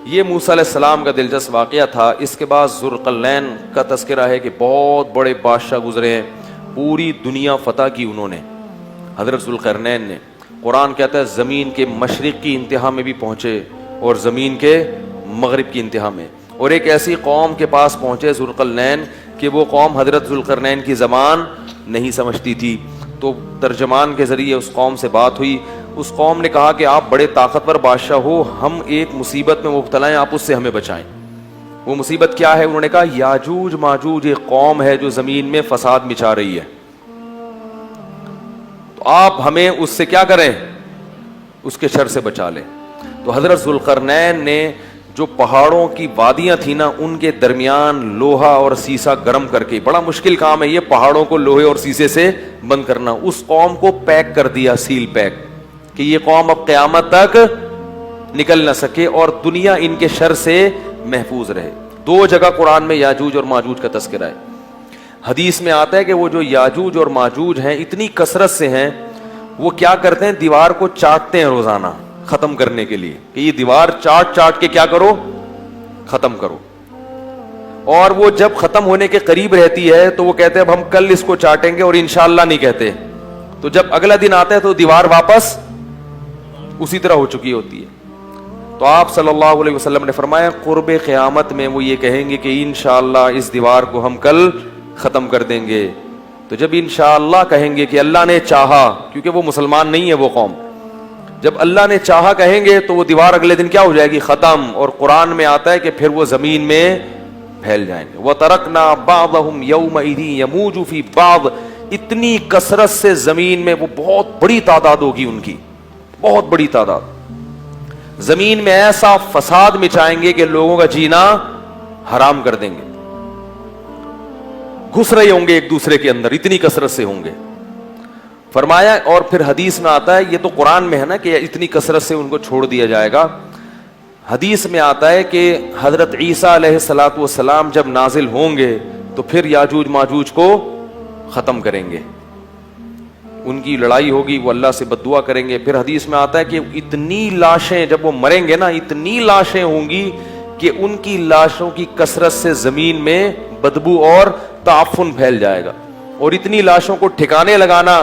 یہ موسیٰ علیہ السلام کا دلچسپ واقعہ تھا. اس کے بعد ذوالقرنین کا تذکرہ ہے کہ بہت بڑے بادشاہ گزرے ہیں, پوری دنیا فتح کی انہوں نے. حضرت ذوالقرنین نے, قرآن کہتا ہے زمین کے مشرق کی انتہا میں بھی پہنچے اور زمین کے مغرب کی انتہا میں, اور ایک ایسی قوم کے پاس پہنچے ذوالقرنین کہ وہ قوم حضرت ذوالقرنین کی زبان نہیں سمجھتی تھی. تو ترجمان کے ذریعے اس قوم سے بات ہوئی. اس قوم نے کہا کہ آپ بڑے طاقتور بادشاہ ہو, ہم ایک مصیبت میں مبتلا ہیں, آپ اس سے ہمیں بچائیں. وہ مصیبت کیا ہے؟ انہوں نے کہا یاجوج ماجوج ایک قوم ہے جو زمین میں فساد مچا رہی ہے, تو آپ ہمیں اس سے کیا کریں, اس کے شر سے بچا لیں. تو حضرت ذوالقرنین نے جو پہاڑوں کی وادیاں تھیں نا, ان کے درمیان لوہا اور سیسا گرم کر کے, بڑا مشکل کام ہے یہ پہاڑوں کو لوہے اور سیسے سے بند کرنا, اس قوم کو پیک کر دیا, سیل پیک, کہ یہ قوم اب قیامت تک نکل نہ سکے اور دنیا ان کے شر سے محفوظ رہے. 2 جگہ قرآن میں یاجوج اور ماجوج کا تذکرہ ہے. حدیث میں آتا ہے کہ وہ جو یاجوج اور ماجوج ہیں اتنی کثرت سے ہیں, وہ کیا کرتے ہیں, دیوار کو چاٹتے ہیں روزانہ ختم کرنے کے لیے, کہ یہ دیوار چاٹ چاٹ کے کیا کرو, ختم کرو. اور وہ جب ختم ہونے کے قریب رہتی ہے تو وہ کہتے ہیں اب ہم کل اس کو چاٹیں گے, اور انشاءاللہ نہیں کہتے. تو جب اگلا دن آتا ہے تو دیوار واپس اسی طرح ہو چکی ہوتی ہے. تو آپ صلی اللہ علیہ وسلم نے فرمایا قرب قیامت میں وہ یہ کہیں گے کہ انشاءاللہ اس دیوار کو ہم کل ختم کر دیں گے. تو جب انشاءاللہ کہیں گے کہ اللہ نے چاہا, کیونکہ وہ مسلمان نہیں ہے وہ قوم, جب اللہ نے چاہا کہیں گے تو وہ دیوار اگلے دن کیا ہو جائے گی, ختم. اور قرآن میں آتا ہے کہ پھر وہ زمین میں پھیل جائیں گے. وَتَرَكْنَا بَعْضَهُمْ يَوْمَئِذٍ يَمُوجُ فِي بَعْضٍ, اتنی کثرت سے زمین میں وہ بہت بڑی تعداد ہوگی ان کی, بہت بڑی تعداد. زمین میں ایسا فساد مچائیں گے کہ لوگوں کا جینا حرام کر دیں گے, گھس رہے ہوں گے ایک دوسرے کے اندر, اتنی کثرت سے ہوں گے. فرمایا, اور پھر حدیث میں آتا ہے, یہ تو قرآن میں ہے نا کہ اتنی کثرت سے ان کو چھوڑ دیا جائے گا. حدیث میں آتا ہے کہ حضرت عیسیٰ علیہ الصلوۃ والسلام جب نازل ہوں گے تو پھر یاجوج ماجوج کو ختم کریں گے, ان کی لڑائی ہوگی, وہ اللہ سے بد دعا کریں گے. پھر حدیث میں آتا ہے کہ اتنی لاشیں جب وہ مریں گے نا, اتنی لاشیں ہوں گی کہ ان کی لاشوں کی کثرت سے زمین میں بدبو اور تعفن پھیل جائے گا, اور اتنی لاشوں کو ٹھکانے لگانا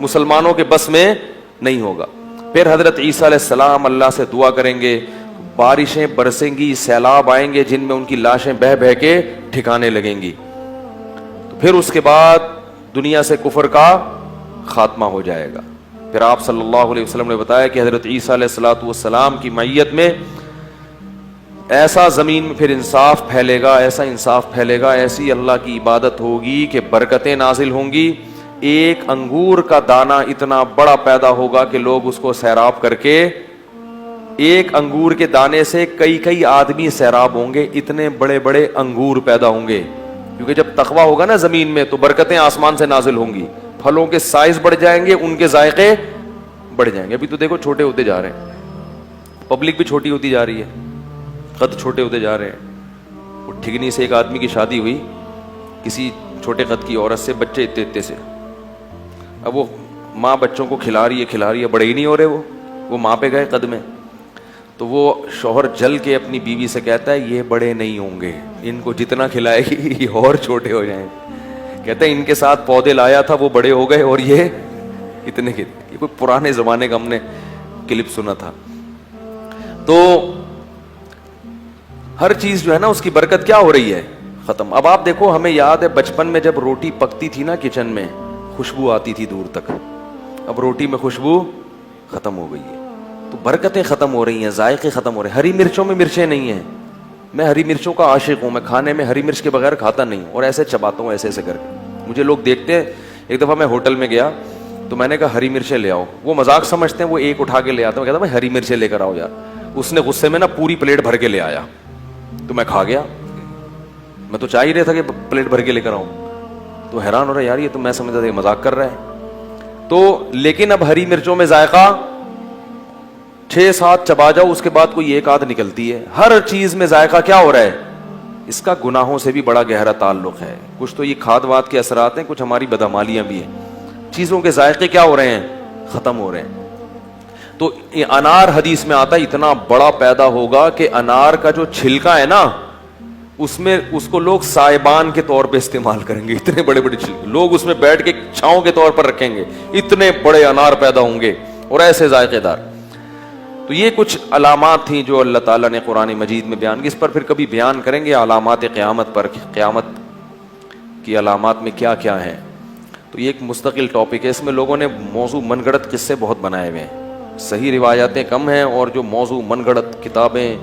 مسلمانوں کے بس میں نہیں ہوگا. پھر حضرت عیسیٰ علیہ السلام اللہ سے دعا کریں گے, بارشیں برسیں گی, سیلاب آئیں گے جن میں ان کی لاشیں بہہ بہہ کے ٹھکانے لگیں گی. تو پھر اس کے بعد دنیا سے کفر کا خاتمہ ہو جائے گا. پھر آپ صلی اللہ علیہ وسلم نے بتایا کہ حضرت عیسیٰ علیہ الصلوۃ والسلام کی معیت میں ایسا زمین میں پھر انصاف پھیلے گا, ایسا انصاف پھیلے گا, ایسی اللہ کی عبادت ہوگی کہ برکتیں نازل ہوں گی. ایک انگور کا دانہ اتنا بڑا پیدا ہوگا کہ لوگ اس کو سیراب کر کے, ایک انگور کے دانے سے کئی کئی آدمی سیراب ہوں گے, اتنے بڑے بڑے انگور پیدا ہوں گے. کیونکہ جب تقویٰ ہوگا نا زمین میں تو برکتیں آسمان سے نازل ہوں گی, پھلوں کے سائز بڑھ جائیں گے, ان کے ذائقے بڑھ جائیں گے. ابھی تو دیکھو چھوٹے ہوتے جا رہے ہیں, پبلک بھی چھوٹی ہوتی جا رہی ہے, قد چھوٹے ہوتے جا رہے ہیں. وہ ٹھگنی سے ایک آدمی کی شادی ہوئی کسی چھوٹے قد کی عورت سے, بچے اتنے اتنے سے. اب وہ ماں بچوں کو کھلا رہی ہے, بڑے ہی نہیں ہو رہے, وہ ماں پہ گئے قد میں. تو وہ شوہر جل کے اپنی بیوی سے کہتا ہے یہ بڑے نہیں ہوں گے, ان کو جتنا کھلائے گی یہ اور چھوٹے ہو جائیں. کہتے ہیں ان کے ساتھ پودے لایا تھا, وہ بڑے ہو گئے اور یہ اتنے کے. یہ کوئی پرانے زمانے کا ہم نے کلپ سنا تھا. تو ہر چیز جو ہے نا اس کی برکت کیا ہو رہی ہے, ختم. اب آپ دیکھو, ہمیں یاد ہے بچپن میں جب روٹی پکتی تھی نا کچن میں, خوشبو آتی تھی دور تک. اب روٹی میں خوشبو ختم ہو گئی ہے, تو برکتیں ختم ہو رہی ہیں, ذائقے ختم ہو رہے ہیں. ہری مرچوں میں مرچیں نہیں ہیں, میں ہری مرچوں کا عاشق ہوں, میں کھانے میں ہری مرچ کے بغیر کھاتا نہیں ہوں, اور ایسے چباتا ہوں ایسے ایسے کر کے. مجھے لوگ دیکھتے ہیں. ایک دفعہ میں ہوٹل میں گیا تو میں نے کہا ہری مرچیں لے آؤ. وہ مذاق سمجھتے ہیں, وہ ایک اٹھا کے لے آتا. میں کہتا میں ہری مرچیں لے کر آؤ یار. اس نے غصے میں نا پوری پلیٹ بھر کے لے آیا, تو میں کھا گیا. میں تو چاہ ہی رہا تھا کہ پلیٹ بھر کے لے کر آؤں. تو حیران ہو رہا یار, یہ تو میں سمجھتا تھا کہ مذاق کر رہا ہے. تو لیکن اب ہری مرچوں میں ذائقہ 6-7 چبا جاؤ, اس کے بعد کوئی ایک آدھ نکلتی ہے. ہر چیز میں ذائقہ کیا ہو رہا ہے, اس کا گناہوں سے بھی بڑا گہرا تعلق ہے. کچھ تو یہ کھاد واد کے اثرات ہیں, کچھ ہماری بدعمالیاں بھی ہیں. چیزوں کے ذائقے کیا ہو رہے ہیں, ختم ہو رہے ہیں. تو انار حدیث میں آتا ہے اتنا بڑا پیدا ہوگا کہ انار کا جو چھلکا ہے نا اس میں اس کو لوگ سائبان کے طور پہ استعمال کریں گے. اتنے بڑے بڑے چھلکے لوگ اس میں بیٹھ کے چھاؤں کے طور پر رکھیں گے. اتنے بڑے انار پیدا ہوں گے اور ایسے ذائقے دار. تو یہ کچھ علامات تھیں جو اللہ تعالیٰ نے قرآن مجید میں بیان کی. اس پر پھر کبھی بیان کریں گے علامات قیامت پر, قیامت کی علامات میں کیا کیا ہیں. تو یہ ایک مستقل ٹاپک ہے. اس میں لوگوں نے موضوع من گھڑت قصے بہت بنائے ہوئے ہیں. صحیح روایاتیں کم ہیں اور جو موضوع من گھڑت کتابیں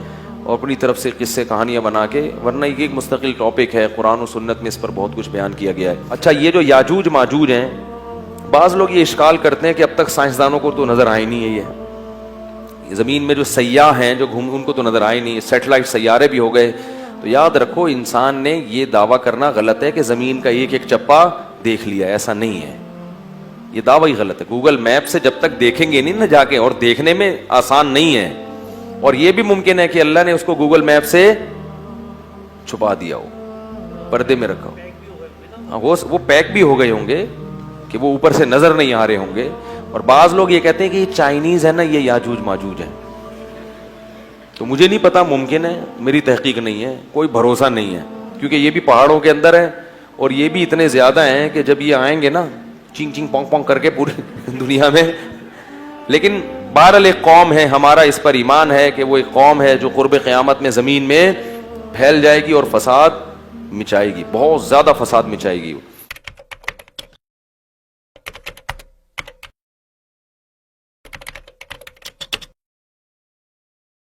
اور اپنی طرف سے قصے کہانیاں بنا کے, ورنہ یہ ایک مستقل ٹاپک ہے. قرآن و سنت میں اس پر بہت کچھ بیان کیا گیا ہے. اچھا, یہ جو یاجوج ماجوج ہیں, بعض لوگ یہ اشکال کرتے ہیں کہ اب تک سائنسدانوں کو تو نظر آئی نہیں ہے. یہ زمین میں جو سیاح ہیں جو ان کو تو نظر آئے نہیں. سیٹلائٹ سیارے بھی ہو گئے. تو یاد رکھو انسان نے یہ دعویٰ کرنا غلط ہے کہ زمین کا ایک ایک چپا دیکھ لیا. ایسا نہیں ہے, یہ دعویٰ ہی غلط ہے. گوگل میپ سے جب تک دیکھیں گے نہیں نہ جا کے, اور دیکھنے میں آسان نہیں ہے, اور یہ بھی ممکن ہے کہ اللہ نے اس کو گوگل میپ سے چھپا دیا ہو, پردے میں رکھا ہو. وہ پیک بھی ہو گئے ہوں گے کہ وہ اوپر سے نظر نہیں آ رہے ہوں گے. اور بعض لوگ یہ کہتے ہیں کہ یہ چائنیز ہے نا, یہ یاجوج ماجوج ہیں. تو مجھے نہیں پتا, ممکن ہے, میری تحقیق نہیں ہے, کوئی بھروسہ نہیں ہے, کیونکہ یہ بھی پہاڑوں کے اندر ہے اور یہ بھی اتنے زیادہ ہیں کہ جب یہ آئیں گے نا چنگ چنگ پونگ پونگ کر کے پوری دنیا میں. لیکن بہرحال ایک قوم ہے, ہمارا اس پر ایمان ہے کہ وہ ایک قوم ہے جو قرب قیامت میں زمین میں پھیل جائے گی اور فساد مچائے گی, بہت زیادہ فساد مچائے گی.